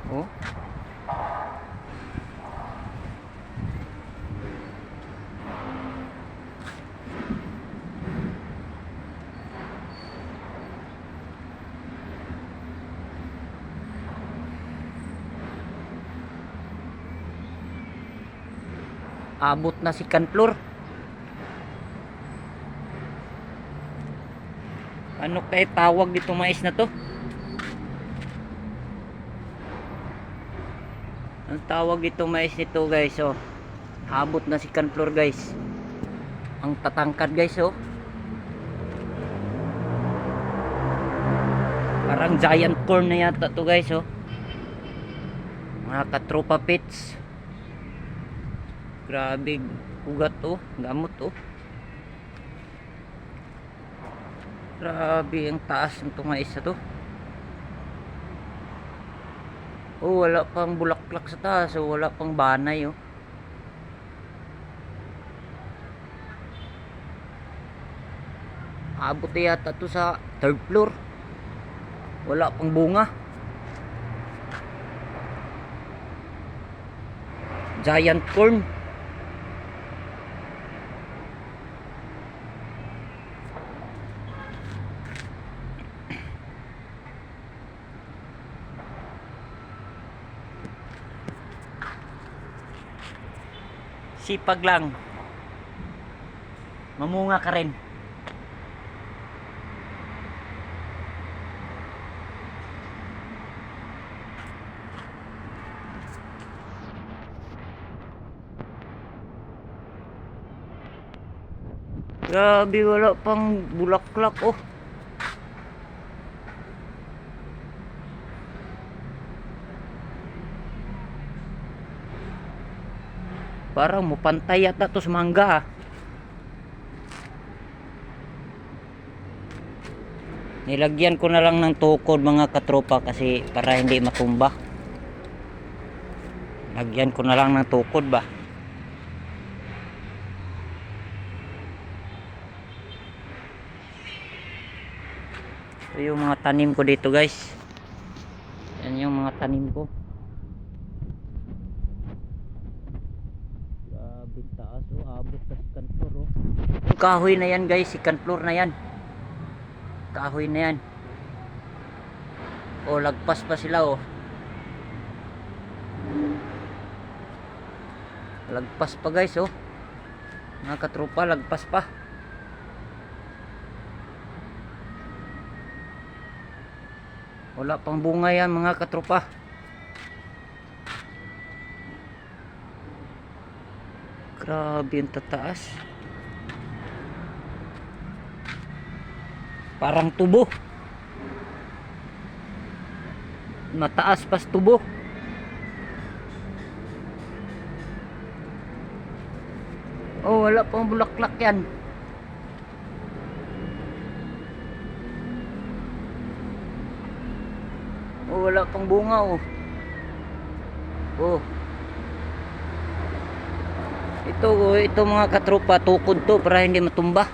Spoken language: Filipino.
Oh. Abot na si Kanplor. Ano kaya tawag dito mais na to? Ang tawag dito mais nito guys, oh. Abot na si Kanplor guys. Ang tatangkad guys, oh. Parang giant corn na yata to guys, oh. Mga katropa pits. Grabe ugat, oh. Gamot, oh. Grabe ang taas ng mais na to. Oh, wala pang bulaklak sa taas, oh. Wala pang banay, oh. Abot na yata to sa 3rd floor. Wala pang bunga. Giant corn. Sipag lang. Mamunga ka rin. Grabe, wala pang bulaklak, oh. Parang mupantay yata to sa mangga, ah. Nilagyan ko na lang ng tukod mga katropa kasi para hindi matumba. Lagyan ko na lang ng tukod ba. Ito yung mga tanim ko dito guys. Yan yung mga tanim ko. Grabe taas, oh. Abot na si Kanplor, oh. Yung kahoy na yan guys, si Kanplor na yan. Kahoy na yan. Oh, lagpas pa sila, oh. Lagpas pa guys, oh. Mga katropa, lagpas pa. Wala pang bunga yan mga katropa. Grabe yung tataas. Parang tubo. Mataas pas tubo. Oh, wala pang bulaklak yan. Oh, wala pang bunga, oh. Oh. Ito, oh, ito mga katropa, tukod to para hindi matumba.